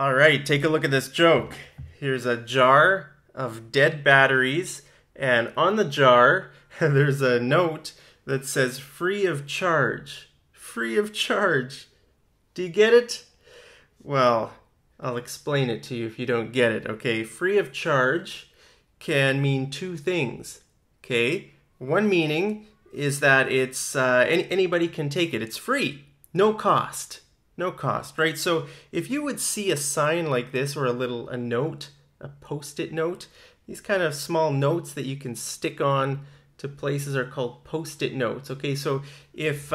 All right, take a look at this joke. Here's a jar of dead batteries, and on the jar there's a note that says free of charge. Free of charge. Do you get it? Well, I'll explain it to you if you don't get it, okay? Free of charge can mean two things, okay? One meaning is that it's anybody can take it. It's free, no cost. No cost, right? So if you would see a sign like this, or a note, a post-it note, these kind of small notes that you can stick on to places are called post-it notes. Okay, so if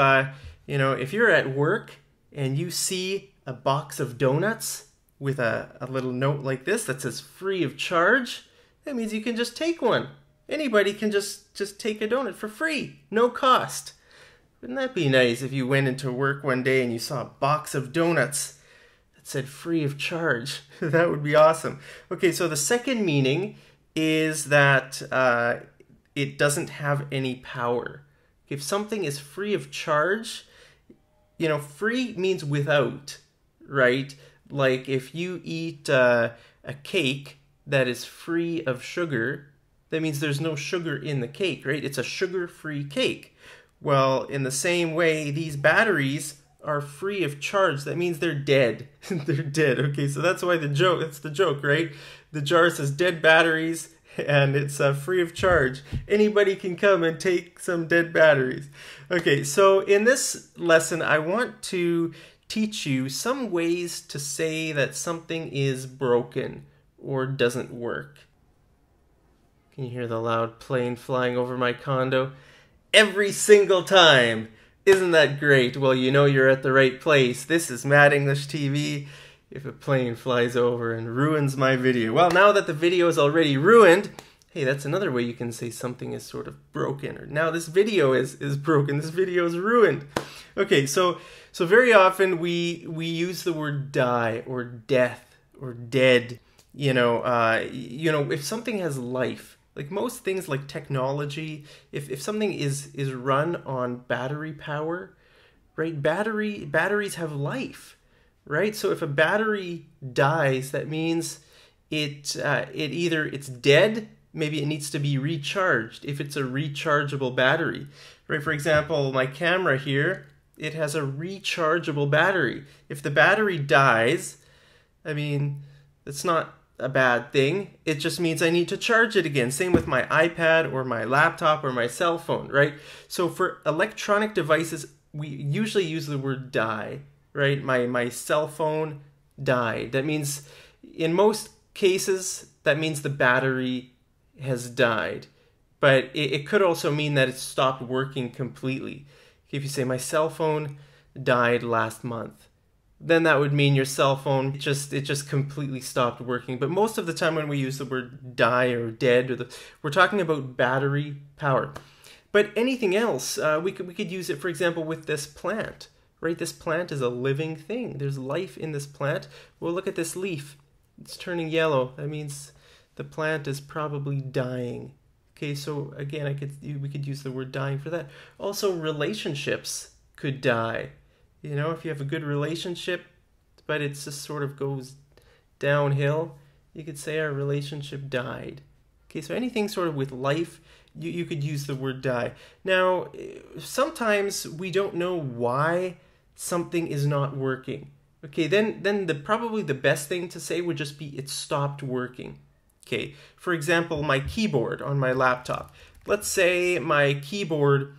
if you're at work and you see a box of donuts with a little note like this that says free of charge, that means you can just take one. Anybody can just take a donut for free, no cost. Wouldn't that be nice if you went into work one day and you saw a box of donuts that said free of charge? That would be awesome. Okay, so the second meaning is that it doesn't have any power. If something is free of charge, free means without, right? Like if you eat a cake that is free of sugar, that means there's no sugar in the cake, right? It's a sugar-free cake. Well, in the same way, these batteries are free of charge. That means they're dead. They're dead. Okay, so that's why that's the joke, right? The jar says dead batteries, and it's free of charge. Anybody can come and take some dead batteries. Okay, so in this lesson, I want to teach you some ways to say that something is broken or doesn't work. Can you hear the loud plane flying over my condo? Every single time. Isn't that great? Well, you know you're at the right place. This is Mad English TV. If a plane flies over and ruins my video. Well, now that the video is already ruined, hey, that's another way you can say something is sort of broken. Or now this video is broken. This video is ruined. Okay, so very often we use the word die or death or dead. If something has life. Like most things like technology, if something is run on battery power, right? Batteries have life, right? So if a battery dies, that means it's dead, maybe it needs to be recharged if it's a rechargeable battery, right? For example, my camera here, it has a rechargeable battery. If the battery dies, I mean, it's not a bad thing. It just means I need to charge it again. Same with my iPad or my laptop or my cell phone, right? So for electronic devices, we usually use the word die, right? My cell phone died. That means, in most cases, that means the battery has died. But it could also mean that it stopped working completely. If you say my cell phone died last month, then that would mean your cell phone it just completely stopped working. But most of the time when we use the word die or dead, we're talking about battery power. But anything else, we could use it, for example, with this plant, right? This plant is a living thing. There's life in this plant. Well, look at this leaf. It's turning yellow. That means the plant is probably dying. Okay, so again, we could use the word dying for that. Also, relationships could die. If you have a good relationship, but it just sort of goes downhill, you could say our relationship died. Okay, so anything sort of with life, you could use the word die. Now, sometimes we don't know why something is not working. Okay, then probably the best thing to say would just be it stopped working. Okay, for example, my keyboard on my laptop. Let's say my keyboard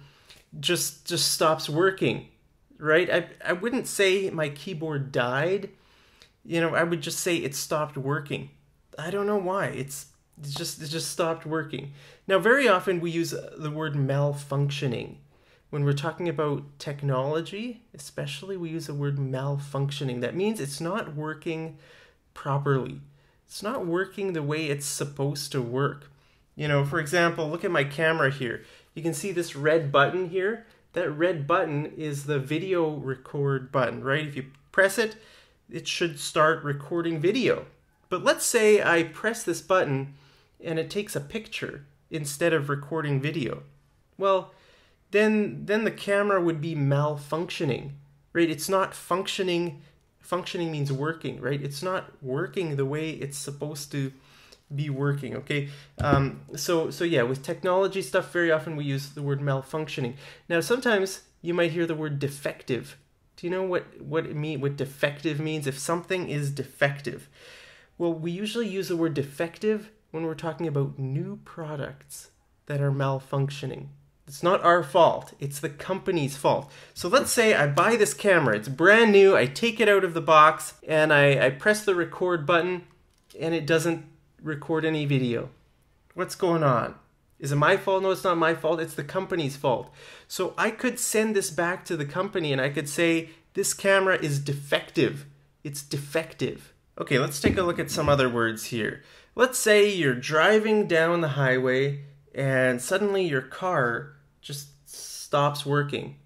just stops working. Right? I wouldn't say my keyboard died. I would just say it stopped working. I don't know why. It just stopped working. Now, very often we use the word malfunctioning. When we're talking about technology, especially, we use the word malfunctioning. That means it's not working properly. It's not working the way it's supposed to work. For example, look at my camera here. You can see this red button here. That red button is the video record button, right? If you press it, it should start recording video. But let's say I press this button and it takes a picture instead of recording video. Well, then the camera would be malfunctioning, right? It's not functioning Functioning means working, right? It's not working the way it's supposed to be working, okay? So yeah, with technology stuff, very often we use the word malfunctioning. Now, sometimes you might hear the word defective. Do you know what defective means? If something is defective. Well, we usually use the word defective when we're talking about new products that are malfunctioning. It's not our fault, it's the company's fault. So let's say I buy this camera, it's brand new, I take it out of the box, and I press the record button, and it doesn't record any video. What's going on? Is it my fault? No, it's not my fault, it's the company's fault. So I could send this back to the company, and I could say, this camera is defective. It's defective. Okay, let's take a look at some other words here. Let's say you're driving down the highway, and suddenly your car just stops working.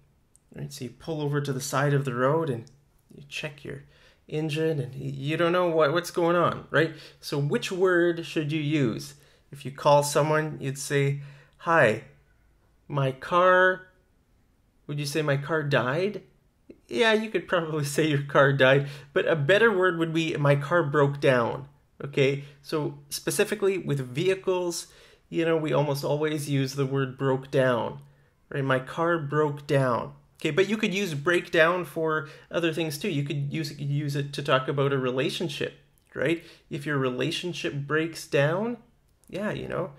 Right? So you pull over to the side of the road and you check your engine and you don't know what's going on, right? So which word should you use? If you call someone, you'd say, hi, my car, would you say my car died? Yeah, you could probably say your car died, but a better word would be my car broke down, okay? So specifically with vehicles, you know, we almost always use the word broke down, right? My car broke down. Okay, but you could use breakdown for other things too. You could use it to talk about a relationship, right? If your relationship breaks down, yeah, you know,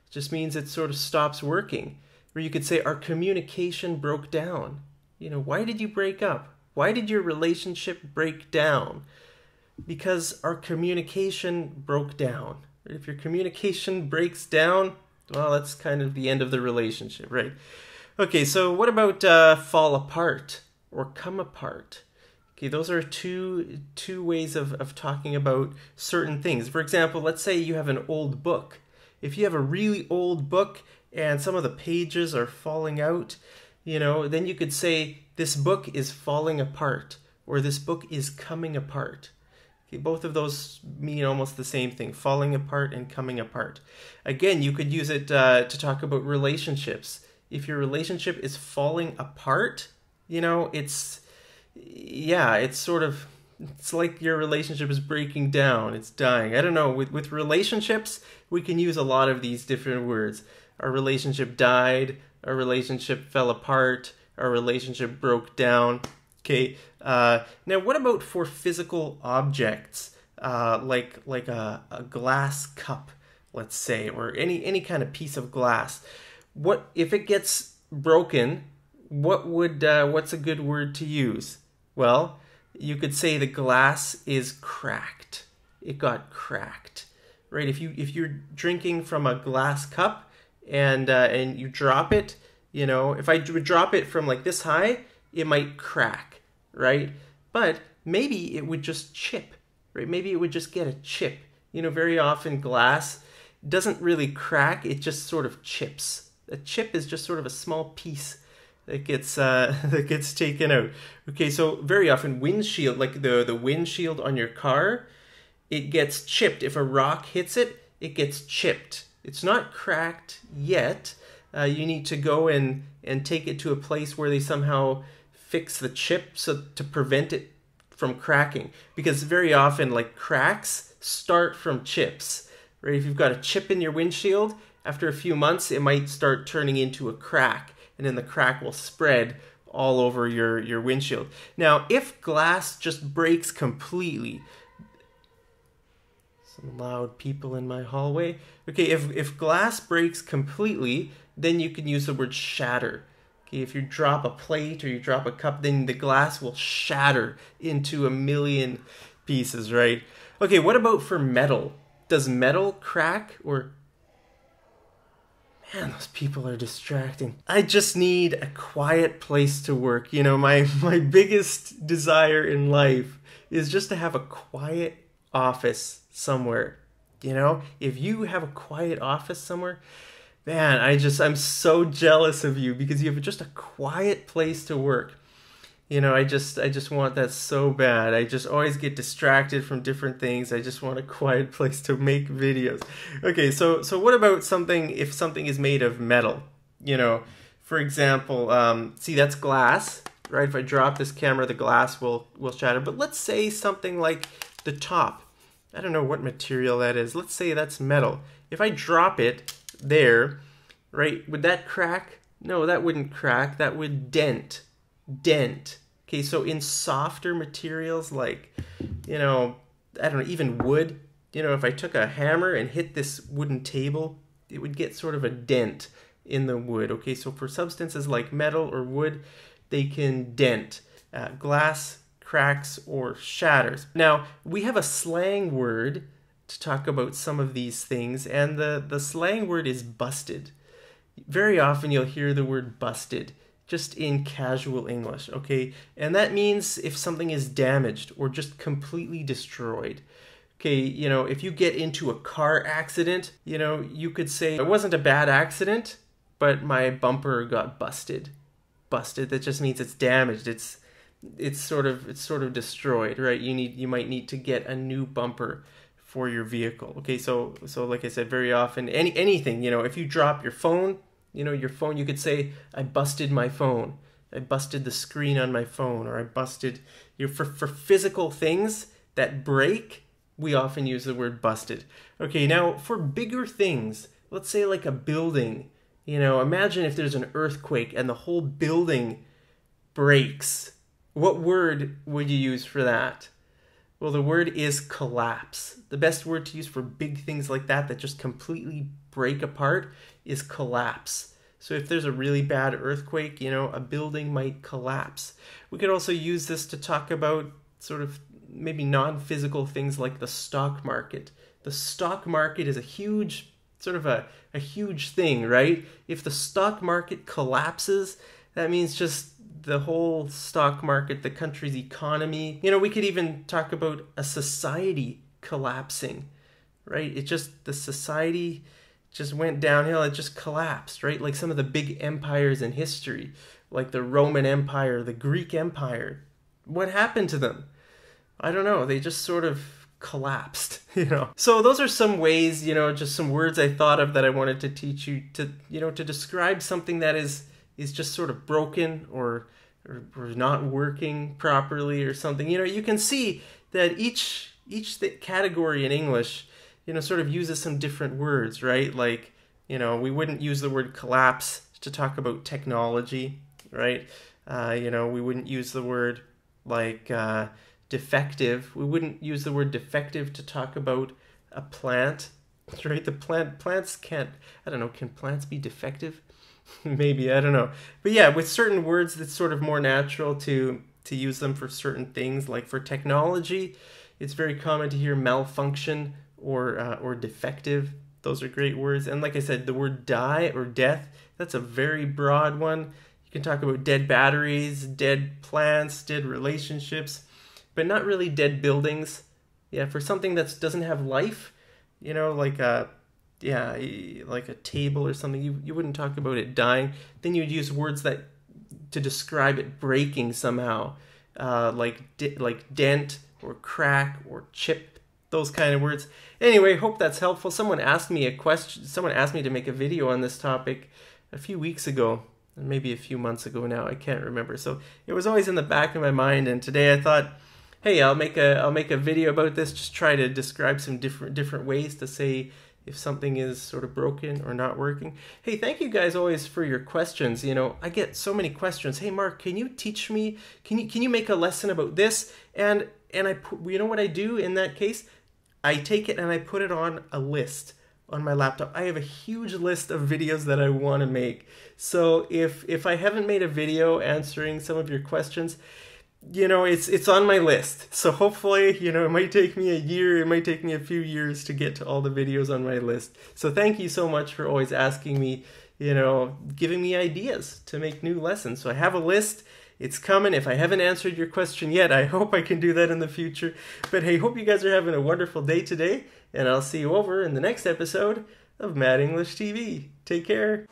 it just means it sort of stops working. Or you could say our communication broke down. You know, why did you break up? Why did your relationship break down? Because our communication broke down. If your communication breaks down, well, that's kind of the end of the relationship, right? Okay, so what about fall apart or come apart? Okay, those are two ways of talking about certain things. For example, let's say you have an old book. If you have a really old book and some of the pages are falling out, you know, then you could say this book is falling apart or this book is coming apart. Both of those mean almost the same thing, falling apart and coming apart. Again, you could use it to talk about relationships. If your relationship is falling apart, you know, it's like your relationship is breaking down, it's dying. I don't know, with relationships, we can use a lot of these different words. Our relationship died, our relationship fell apart, our relationship broke down. Okay, now what about for physical objects, like a glass cup, let's say, or any kind of piece of glass? What if it gets broken? What's a good word to use? Well, you could say the glass is cracked. It got cracked, right? If you're drinking from a glass cup and you drop it, you know, if I would drop it from like this high, it might crack, right? But maybe it would just chip, right? Maybe it would just get a chip. You know, very often glass doesn't really crack, it just sort of chips. A chip is just sort of a small piece that gets taken out. Okay, so very often windshield, like the windshield on your car, it gets chipped. If a rock hits it, it gets chipped. It's not cracked yet. You need to go and take it to a place where they somehow fix the chip so to prevent it from cracking. Because very often, like, cracks start from chips, right? If you've got a chip in your windshield, after a few months, it might start turning into a crack, and then the crack will spread all over your windshield. Now, if glass just breaks completely, some loud people in my hallway. Okay, if glass breaks completely, then you can use the word shatter. Okay, if you drop a plate or you drop a cup, then the glass will shatter into a million pieces, right? Okay, what about for metal? Does metal crack or... Man, those people are distracting. I just need a quiet place to work. You know, my biggest desire in life is just to have a quiet office somewhere. You know, if you have a quiet office somewhere, man, I'm so jealous of you because you have just a quiet place to work. You know, I just want that so bad. I just always get distracted from different things. I just want a quiet place to make videos. Okay, so what about if something is made of metal? You know, for example, see, that's glass, right? If I drop this camera, the glass will shatter. But let's say something like the top. I don't know what material that is. Let's say that's metal. If I drop it there, right, would that crack? No, that wouldn't crack. That would dent. Dent. Okay, so in softer materials like, you know, I don't know, even wood, you know, if I took a hammer and hit this wooden table, it would get sort of a dent in the wood. Okay, so for substances like metal or wood, they can dent. Glass cracks or shatters. Now, we have a slang word to talk about some of these things, and the slang word is busted. Very often you'll hear the word busted just in casual English, okay? And that means if something is damaged or just completely destroyed. Okay, you know, if you get into a car accident, you know, you could say, it wasn't a bad accident, but my bumper got busted. Busted, that just means it's damaged. It's sort of destroyed, right? You might need to get a new bumper for your vehicle. Okay, so like I said, very often anything, you know, if you drop your phone, you know, you could say, I busted my phone. I busted the screen on my phone, or I busted, you know, for physical things that break, we often use the word busted. Okay, now for bigger things, let's say like a building, you know, imagine if there's an earthquake and the whole building breaks. What word would you use for that? Well, the word is collapse. The best word to use for big things like that just completely break apart is collapse. So if there's a really bad earthquake, you know, a building might collapse. We could also use this to talk about sort of maybe non-physical things like the stock market. The stock market is a huge, sort of a huge thing, right? If the stock market collapses, that means just the whole stock market, the country's economy. You know, we could even talk about a society collapsing, right? The society just went downhill. It just collapsed, right? Like some of the big empires in history, like the Roman Empire, the Greek Empire. What happened to them? I don't know. They just sort of collapsed, you know. So those are some ways, you know, just some words I thought of that I wanted to teach you to, you know, to describe something that is just sort of broken or not working properly or something. You know, you can see that each category in English, you know, sort of uses some different words, right? Like, you know, we wouldn't use the word collapse to talk about technology, right? You know, we wouldn't use the word like defective. We wouldn't use the word defective to talk about a plant, right? Plants can't, I don't know, can plants be defective? Maybe, I don't know. But yeah, with certain words, it's sort of more natural to use them for certain things. Like for technology, it's very common to hear malfunction or defective. Those are great words. And like I said, the word die or death, that's a very broad one. You can talk about dead batteries, dead plants, dead relationships, but not really dead buildings. Yeah, for something that doesn't have life, you know, like a table or something, you wouldn't talk about it dying. Then you'd use words that to describe it breaking somehow, like dent or crack or chip, those kind of words. Anyway, hope that's helpful. Someone asked me to make a video on this topic a few weeks ago, maybe a few months ago now, I can't remember. So it was always in the back of my mind, and today I thought, hey, I'll make a video about this, just try to describe some different ways to say if something is sort of broken or not working. Hey, thank you guys always for your questions. You know, I get so many questions. Hey, Mark, can you teach me? Can you make a lesson about this? And I put, you know what I do in that case? I take it and I put it on a list on my laptop. I have a huge list of videos that I want to make. So if I haven't made a video answering some of your questions, you know, it's on my list. So hopefully, you know, it might take me a year, it might take me a few years to get to all the videos on my list. So thank you so much for always asking me, you know, giving me ideas to make new lessons. So I have a list. It's coming. If I haven't answered your question yet, I hope I can do that in the future. But hey, hope you guys are having a wonderful day today, and I'll see you over in the next episode of Mad English TV. Take care.